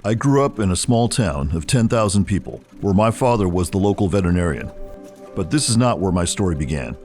I grew up in a small town of 10,000 people where my father was the local veterinarian. But this is not where my story began.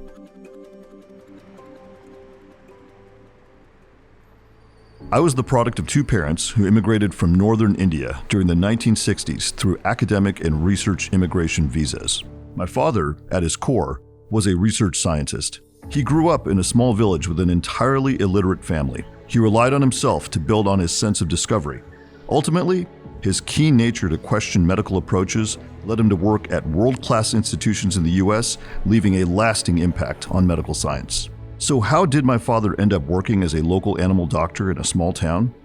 I was the product of two parents who immigrated from northern India during the 1960s through academic and research immigration visas. My father, at his core, was a research scientist. He grew up in a small village with an entirely illiterate family. He relied on himself to build on his sense of discovery. Ultimately, his keen nature to question medical approaches led him to work at world-class institutions in the US, leaving a lasting impact on medical science. So how did my father end up working as a local animal doctor in a small town?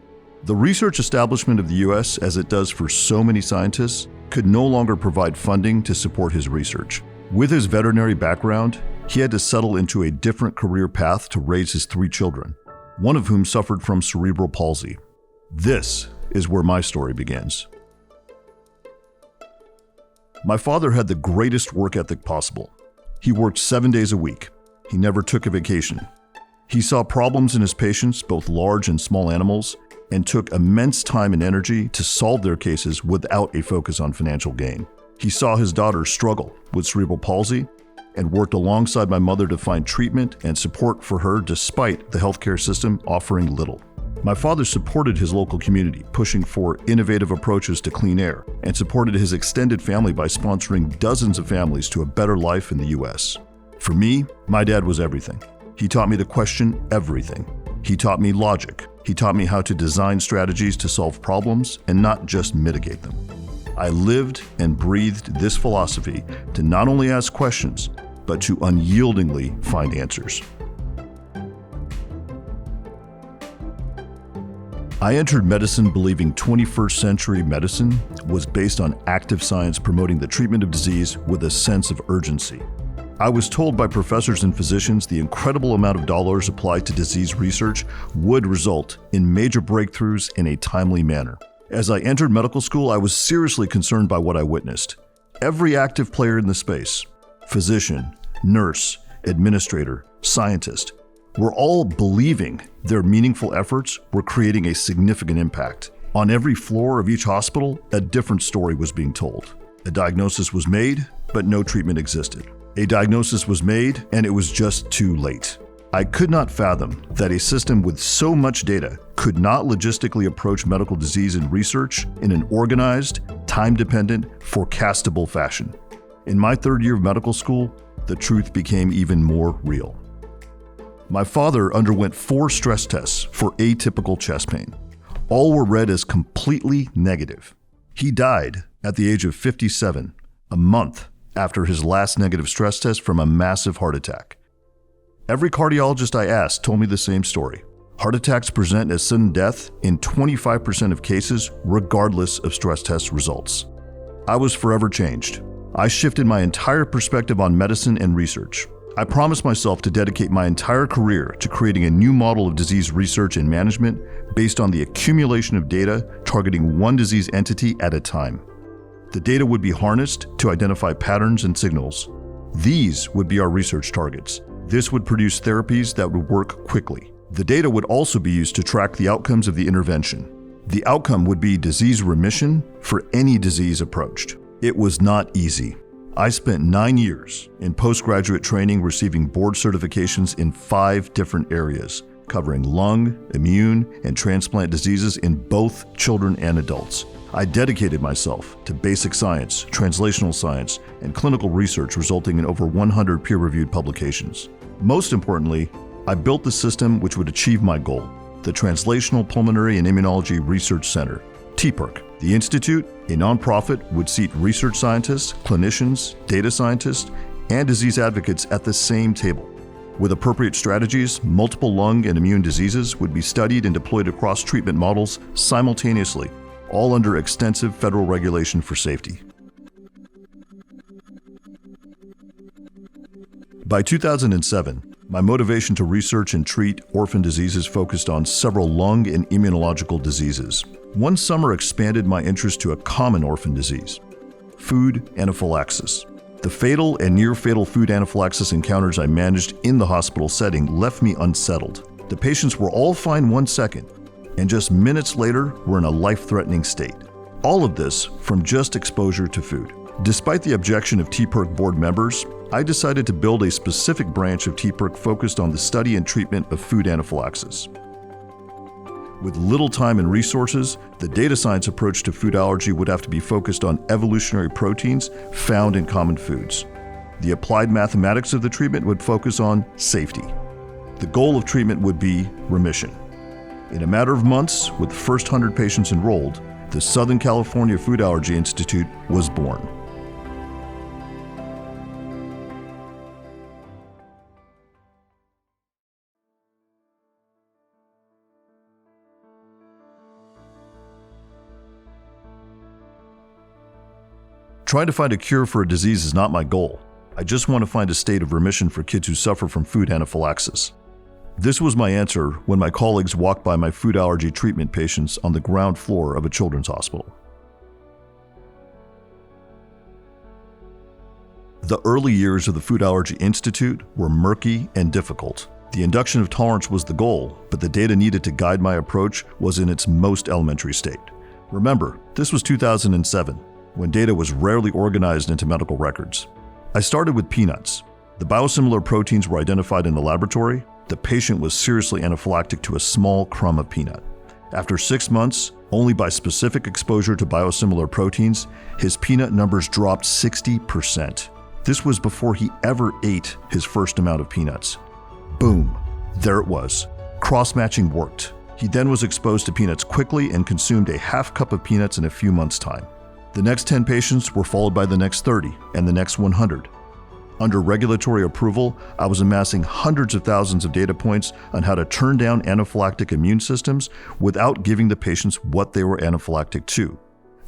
The research establishment of the US, as it does for so many scientists, could no longer provide funding to support his research. With his veterinary background, he had to settle into a different career path to raise his three children, one of whom suffered from cerebral palsy. This is where my story begins. My father had the greatest work ethic possible. He worked 7 days a week. He never took a vacation. He saw problems in his patients, both large and small animals, and took immense time and energy to solve their cases without a focus on financial gain. He saw his daughter struggle with cerebral palsy and worked alongside my mother to find treatment and support for her despite the healthcare system offering little. My father supported his local community, pushing for innovative approaches to clean air, and supported his extended family by sponsoring dozens of families to a better life in the US. For me, my dad was everything. He taught me to question everything. He taught me logic. He taught me how to design strategies to solve problems and not just mitigate them. I lived and breathed this philosophy to not only ask questions, but to unyieldingly find answers. I entered medicine believing 21st century medicine was based on active science promoting the treatment of disease with a sense of urgency. I was told by professors and physicians the incredible amount of dollars applied to disease research would result in major breakthroughs in a timely manner. As I entered medical school, I was seriously concerned by what I witnessed. Every active player in the space, physician, nurse, administrator, scientist, were all believing their meaningful efforts were creating a significant impact. On every floor of each hospital, a different story was being told. A diagnosis was made, but no treatment existed. A diagnosis was made, and it was just too late. I could not fathom that a system with so much data could not logistically approach medical disease and research in an organized, time-dependent, forecastable fashion. In my third year of medical school, the truth became even more real. My father underwent 4 stress tests for atypical chest pain. All were read as completely negative. He died at the age of 57, a month after his last negative stress test from a massive heart attack. Every cardiologist I asked told me the same story. Heart attacks present as sudden death in 25% of cases, regardless of stress test results. I was forever changed. I shifted my entire perspective on medicine and research. I promised myself to dedicate my entire career to creating a new model of disease research and management based on the accumulation of data targeting one disease entity at a time. The data would be harnessed to identify patterns and signals. These would be our research targets. This would produce therapies that would work quickly. The data would also be used to track the outcomes of the intervention. The outcome would be disease remission for any disease approached. It was not easy. I spent 9 years in postgraduate training receiving board certifications in 5 different areas, covering lung, immune, and transplant diseases in both children and adults. I dedicated myself to basic science, translational science, and clinical research, resulting in over 100 peer-reviewed publications. Most importantly, I built the system which would achieve my goal, the Translational Pulmonary and Immunology Research Center, TPIRC. The Institute, a nonprofit, would seat research scientists, clinicians, data scientists, and disease advocates at the same table. With appropriate strategies, multiple lung and immune diseases would be studied and deployed across treatment models simultaneously, all under extensive federal regulation for safety. By 2007, my motivation to research and treat orphan diseases focused on several lung and immunological diseases. One summer expanded my interest to a common orphan disease, food anaphylaxis. The fatal and near-fatal food anaphylaxis encounters I managed in the hospital setting left me unsettled. The patients were all fine 1 second, and just minutes later were in a life-threatening state. All of this from just exposure to food. Despite the objection of TPIRC board members, I decided to build a specific branch of TPIRC focused on the study and treatment of food anaphylaxis. With little time and resources, the data science approach to food allergy would have to be focused on evolutionary proteins found in common foods. The applied mathematics of the treatment would focus on safety. The goal of treatment would be remission. In a matter of months, with the first 100 patients enrolled, the Southern California Food Allergy Institute was born. Trying to find a cure for a disease is not my goal. I just want to find a state of remission for kids who suffer from food anaphylaxis. This was my answer when my colleagues walked by my food allergy treatment patients on the ground floor of a children's hospital. The early years of the Food Allergy Institute were murky and difficult. The induction of tolerance was the goal, but the data needed to guide my approach was in its most elementary state. Remember, this was 2007. When data was rarely organized into medical records. I started with peanuts. The biosimilar proteins were identified in the laboratory. The patient was seriously anaphylactic to a small crumb of peanut. After 6 months, only by specific exposure to biosimilar proteins, his peanut numbers dropped 60%. This was before he ever ate his first amount of peanuts. Boom, there it was. Cross-matching worked. He then was exposed to peanuts quickly and consumed a half cup of peanuts in a few months' time. The next 10 patients were followed by the next 30 and the next 100. Under regulatory approval, I was amassing hundreds of thousands of data points on how to turn down anaphylactic immune systems without giving the patients what they were anaphylactic to.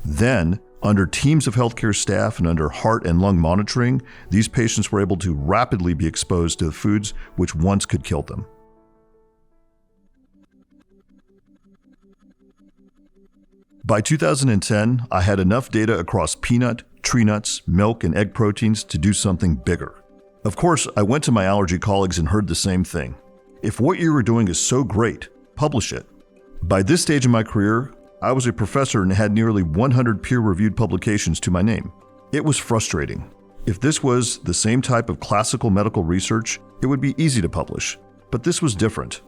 Then, under teams of healthcare staff and under heart and lung monitoring, these patients were able to rapidly be exposed to the foods which once could kill them. By 2010, I had enough data across peanut, tree nuts, milk, and egg proteins to do something bigger. Of course, I went to my allergy colleagues and heard the same thing. If what you were doing is so great, publish it. By this stage in my career, I was a professor and had nearly 100 peer-reviewed publications to my name. It was frustrating. If this was the same type of classical medical research, it would be easy to publish. But this was different.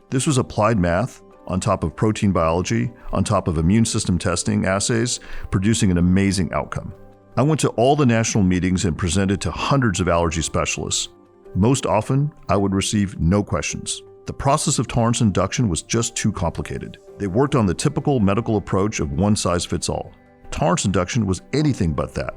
This was applied math, on top of protein biology, on top of immune system testing assays, producing an amazing outcome. I went to all the national meetings and presented to hundreds of allergy specialists. Most often, I would receive no questions. The process of tolerance induction was just too complicated. They worked on the typical medical approach of one size fits all. Tolerance induction was anything but that.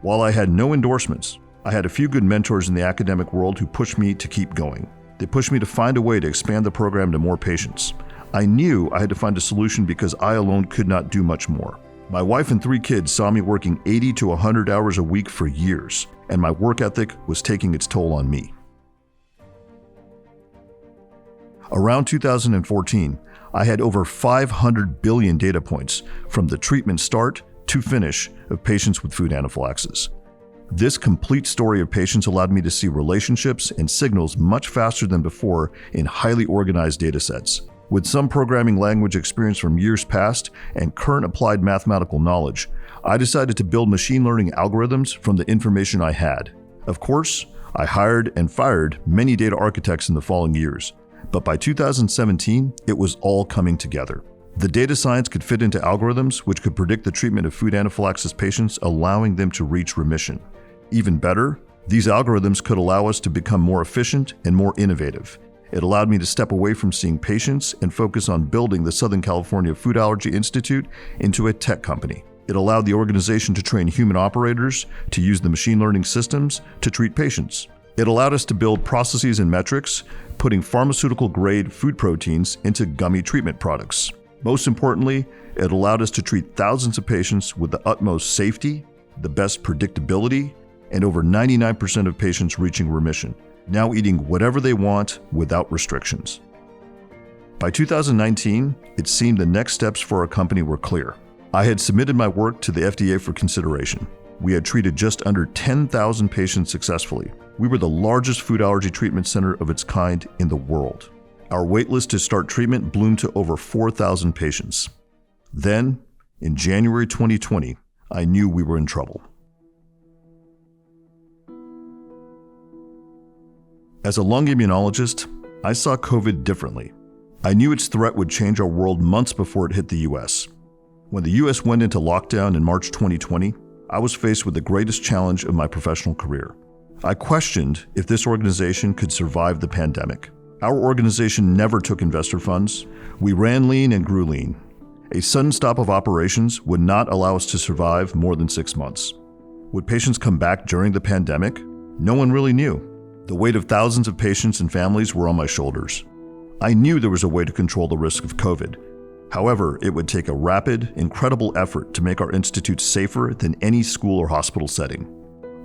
While I had no endorsements, I had a few good mentors in the academic world who pushed me to keep going. They pushed me to find a way to expand the program to more patients. I knew I had to find a solution because I alone could not do much more. My wife and 3 kids saw me working 80 to 100 hours a week for years, and my work ethic was taking its toll on me. Around 2014, I had over 500 billion data points from the treatment start to finish of patients with food anaphylaxis. This complete story of patients allowed me to see relationships and signals much faster than before in highly organized data sets. With some programming language experience from years past and current applied mathematical knowledge, I decided to build machine learning algorithms from the information I had. Of course, I hired and fired many data architects in the following years, but by 2017, it was all coming together. The data science could fit into algorithms which could predict the treatment of food anaphylaxis patients, allowing them to reach remission. Even better, these algorithms could allow us to become more efficient and more innovative. It allowed me to step away from seeing patients and focus on building the Southern California Food Allergy Institute into a tech company. It allowed the organization to train human operators to use the machine learning systems to treat patients. It allowed us to build processes and metrics, putting pharmaceutical-grade food proteins into gummy treatment products. Most importantly, it allowed us to treat thousands of patients with the utmost safety, the best predictability, and over 99% of patients reaching remission, now eating whatever they want without restrictions. By 2019, it seemed the next steps for our company were clear. I had submitted my work to the FDA for consideration. We had treated just under 10,000 patients successfully. We were the largest food allergy treatment center of its kind in the world. Our waitlist to start treatment bloomed to over 4,000 patients. Then, in January 2020, I knew we were in trouble. As a lung immunologist, I saw COVID differently. I knew its threat would change our world months before it hit the US. When the US went into lockdown in March 2020, I was faced with the greatest challenge of my professional career. I questioned if this organization could survive the pandemic. Our organization never took investor funds. We ran lean and grew lean. A sudden stop of operations would not allow us to survive more than 6 months. Would patients come back during the pandemic? No one really knew. The weight of thousands of patients and families were on my shoulders. I knew there was a way to control the risk of COVID. However, it would take a rapid, incredible effort to make our institute safer than any school or hospital setting.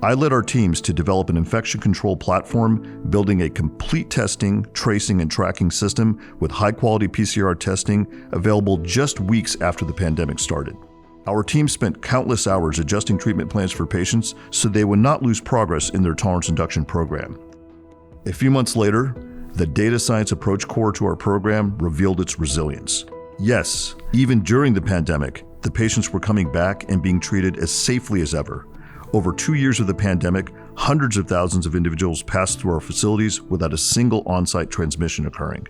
I led our teams to develop an infection control platform, building a complete testing, tracing, and tracking system with high-quality PCR testing available just weeks after the pandemic started. Our team spent countless hours adjusting treatment plans for patients so they would not lose progress in their tolerance induction program. A few months later, the data science approach core to our program revealed its resilience. Yes, even during the pandemic, the patients were coming back and being treated as safely as ever. Over 2 years of the pandemic, hundreds of thousands of individuals passed through our facilities without a single on-site transmission occurring.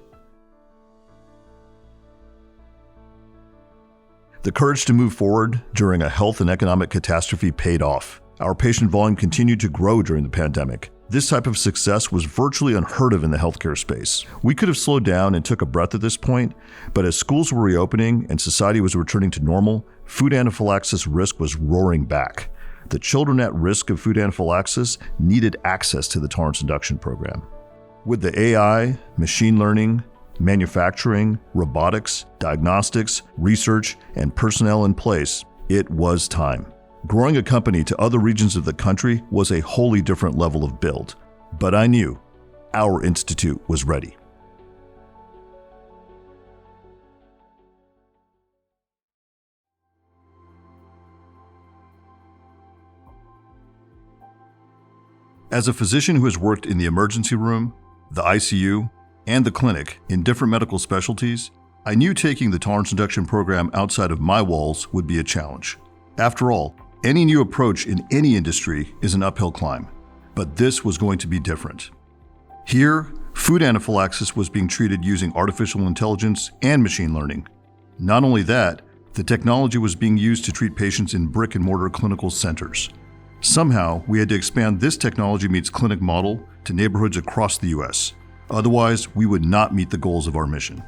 The courage to move forward during a health and economic catastrophe paid off. Our patient volume continued to grow during the pandemic. This type of success was virtually unheard of in the healthcare space. We could have slowed down and took a breath at this point, but as schools were reopening and society was returning to normal, food anaphylaxis risk was roaring back. The children at risk of food anaphylaxis needed access to the tolerance induction program. With the AI, machine learning, manufacturing, robotics, diagnostics, research, and personnel in place, it was time. Growing a company to other regions of the country was a wholly different level of build, but I knew our institute was ready. As a physician who has worked in the emergency room, the ICU, and the clinic in different medical specialties, I knew taking the tolerance induction program outside of my walls would be a challenge. After all, any new approach in any industry is an uphill climb, but this was going to be different. Here, food anaphylaxis was being treated using artificial intelligence and machine learning. Not only that, the technology was being used to treat patients in brick-and-mortar clinical centers. Somehow, we had to expand this technology meets clinic model to neighborhoods across the US. Otherwise, we would not meet the goals of our mission.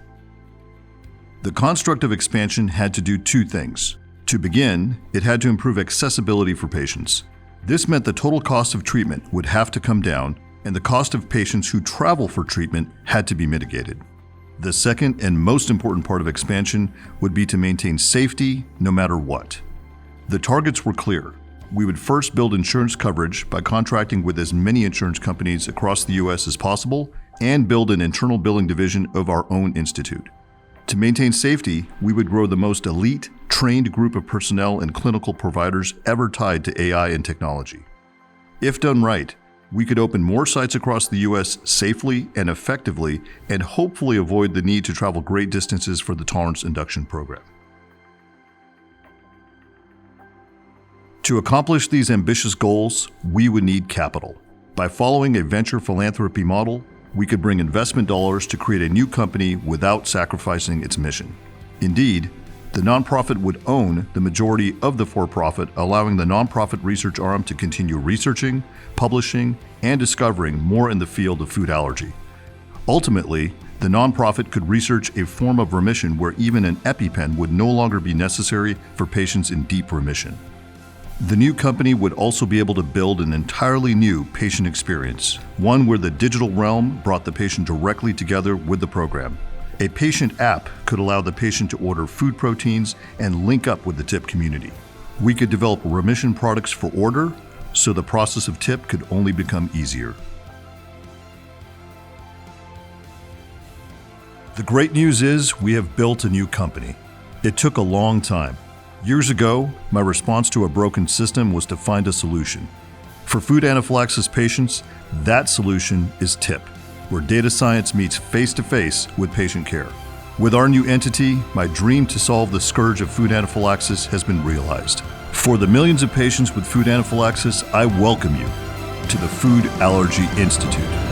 The construct of expansion had to do 2 things. To begin, it had to improve accessibility for patients. This meant the total cost of treatment would have to come down, and the cost of patients who travel for treatment had to be mitigated. The second and most important part of expansion would be to maintain safety no matter what. The targets were clear. We would first build insurance coverage by contracting with as many insurance companies across the US as possible and build an internal billing division of our own institute. To maintain safety, we would grow the most elite, trained group of personnel and clinical providers ever tied to AI and technology. If done right, we could open more sites across the US safely and effectively and hopefully avoid the need to travel great distances for the tolerance induction program. To accomplish these ambitious goals, we would need capital. By following a venture philanthropy model, we could bring investment dollars to create a new company without sacrificing its mission. Indeed, the nonprofit would own the majority of the for-profit, allowing the nonprofit research arm to continue researching, publishing, and discovering more in the field of food allergy. Ultimately, the nonprofit could research a form of remission where even an EpiPen would no longer be necessary for patients in deep remission. The new company would also be able to build an entirely new patient experience, one where the digital realm brought the patient directly together with the program. A patient app could allow the patient to order food proteins and link up with the TIP community. We could develop remission products for order, so the process of TIP could only become easier. The great news is we have built a new company. It took a long time. Years ago, my response to a broken system was to find a solution. For food anaphylaxis patients, that solution is TIP. where data science meets face-to-face with patient care. With our new entity, my dream to solve the scourge of food anaphylaxis has been realized. For the millions of patients with food anaphylaxis, I welcome you to the Food Allergy Institute.